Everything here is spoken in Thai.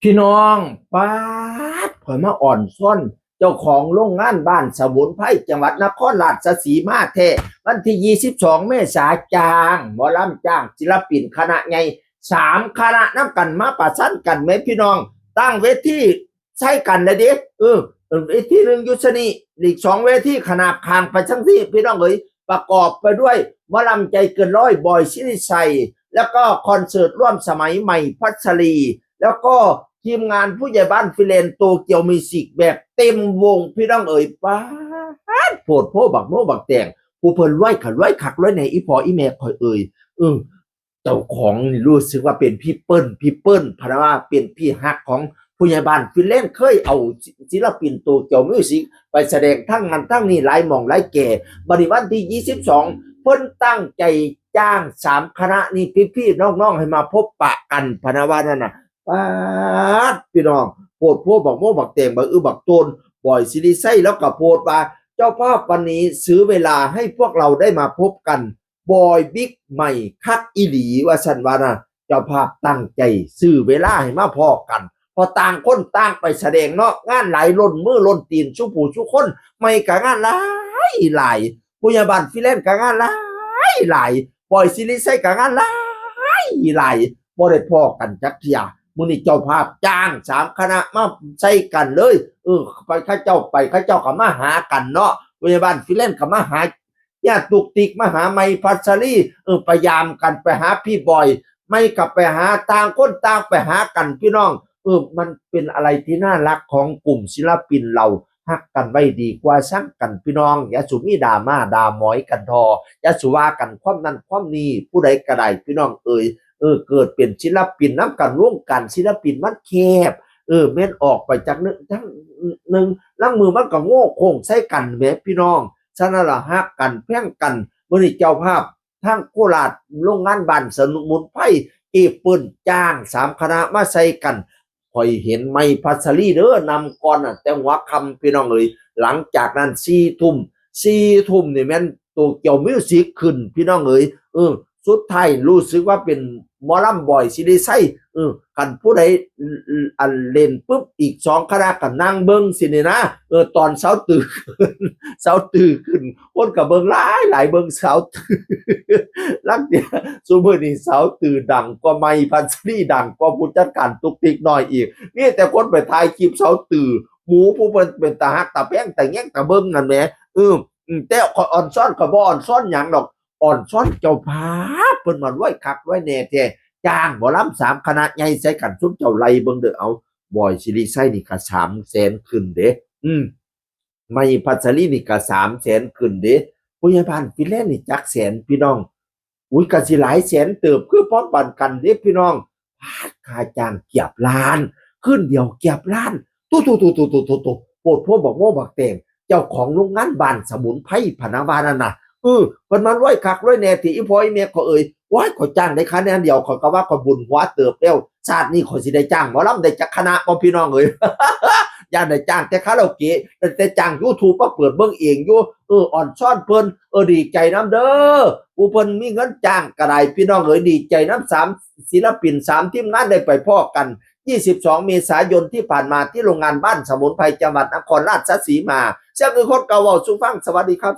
พี่น้องป้าดข่อยมาอ่อนซ่อนเจ้าของโรงงานบ้านสมุนไพรจังหวัดนครราชสีมาแท้วันที่22เมษายนจ้างหมอลำจ้างศิลปินคณะไง3คณะน้ำกันมาประชันกันไหมพี่น้องตั้งเวทีใช้กันเลยดิเวทีหนึ่งยุทธนีอีก2เวทีขนาบคางไปทั้งที่พี่น้องเอ๋ยประกอบไปด้วยหมอลำใจเกินร้อยบอยชิริชัยแล้วก็คอนเสิร์ตร่วมสมัยใหม่พัชรีแล้วก็ทีมงานผู้ใหญ่บ้านฟิเลนโตเกียวมิวสิกแบบเต็มวงพี่น้องเอ๋ยป้าดโผดโพบักโมบักแตงผู้เพิ่นไหวขันไหวขักไหวในอีพออีแม่คอยเอ่ยเออเจ้าของนี่รู้สึกว่าเป็นพี่เปิ้ลพะว่าเป็นพี่ฮักของผู้ใหญ่บ้านฟิเลนเคยเอาศิลปินโตเกียวมิวสิกไปแสดงทั้งนั้นทั้งนี้หลายหม่องหลายแก่บัดนี้วันที่22เพิ่นตั้งใจจ้าง3คณะนี่พี่ๆน้องๆให้มาพบปะกันพะว่านั่นน่ะ ปาดพี่น้องโพดพวกบักโมบักเตงบักบักโตนบ่อยซิริไซแล้วก็โพดว่าเจ้าภาพวันนี้ซื้อเวลาให้พวกเราได้มาพบกันบอยบิ๊กใหม่คักอีหลีว่าสันวานะเจ้าภาพตั้งใจซื้อเวลาให้มาพอกันพอต่างคนต่างไปแสดงเนาะงานหลายล้นมือล้นตีนชุผู้ชุคนไม่กะงานหลายผู้ใหญ่บ้านฟิเลนกะงานหลายบอยซิริไซกะงานหลายบ่ได้พอกันจักเที่ย มื้อนี้เจ้าภาพจ้าง3คณะมาใส่กันเลยไปเข้าเจ้าไปเข้าเจ้าก็มาหากันเนาะพยาบาลฟิเลนก็มาหาญาติตุกติกมาหาไมพัชรีพยายามกันไปหาพี่บอยไม่กลับไปหาต่างคนต่างไปหากันพี่น้องมันเป็นอะไรที่น่ารักของกลุ่มศิลปินเราฮักกันไว้ดีกว่าซักกันพี่น้องอย่าสุมีดราม่าด่าหมอยกันทออย่าสุว่ากันความนั้นความนี้ผู้ใดก็ได้พี่น้องเกิดเป็นศิลปินน้ำกันร่วมกันศิลปินมันแคบแม่นออกไปจากนึงทั้งหนึ่งลังมือมันก็โง่โค้งใส่กันแม่พี่น้องฉะนั้นละฮักกันแพ่งกันมื้อนี้เจ้าภาพทางโคราชโรงงานบ้านสมุนไพรเปิ้นจ้าง3คณะมาใส่กันข่อยเห็นไม่พัสลีเด้อนำก่อนน่ะแต่หัวค่ำพี่น้องเอ้ยหลังจากนั้น4 ทุ่มนี่แม่นโตเกียวมิวสิกขึ้นพี่น้องเอ้ยสุดท้ายรู้สึกว่าเป็นหมอลำบ่อยสิได้ใส่กันผู้ใดอันเล่นปุ๊บอีก2คณะก็นั่งเบิ่งสินี่นะตอนเช้าตื่นเช้าตื่นขึ้นคนก็เบิ่งหลายเบิ่งเช้าตื่นลักเนี่ยซุมื้อนี้เช้าตื่นดังกว่าไมค์พันธุ์นี่ดังกว่าผู้จัดการตุกติกน้อยอีกมีแต่คนไปถ่ายคลิปเช้าตื่นหมูผู้เป็นตาฮักตาแป้งตาแง้งตาเบิ่งนั่นแหมแต่อ่อนซ้อนก็บ่อ่อนซ้อนหยังดอก อ่อนซ้อนเจ้าภาพเพิ่นมาร้วยคักร้วยแน่แท้จ้างหมอลำ3คณะใหญ่ใส่กันซุมเจ้าไล่เบิ่งเด้อเอาบอยสิริไซนี่ก็300,000ขึ้นเด้ไม่พัชรีนี่ก็300,000ขึ้นเด้ผู้ใหญ่บ้านฟินแลนด์นี่จักแสนพี่น้องอุ้ยก็สิหลายแสนเติบคือพร้อมปันกันเด้พี่น้องค่าจ้างเกียบล้านขึ้นเดียวเกียบล้านตุ๊โปดพวกบอกโม่บักแตงเจ้าของโรงงานบ้านสมุนไพรพะนะว่านั่นน่ะเพิ่นมาร้อยคักร้อยแน่ที่อีพ่ออีแม่ก็ว้ายขอยจ้างได้คะแนนเดียวขอยก็ว่าขอยบุญหัวเติบแล้วชาตินี้ขอยสิได้จ้างหมอลำได้จักคณะบ่พี่น้องย่านได้จ้างแต่คาราโอเกะแต่จ้าง YouTube มาเปิดเบิ่งเองอยู่อ่อนช้อนเพิ่นดีใจนำเด้อผู้เพิ่นมีเงินจ้างก็ได้พี่น้องดีใจนำ3ศิลปิน3ทีมงานได้ไปพ้อกัน22เมษายนที่ผ่านมาที่โรงงานบ้านสมุนไพรจังหวัดนครราชสีมาเสียงคือคนเก่าเว้าสู่ฟังสวัสดีครับ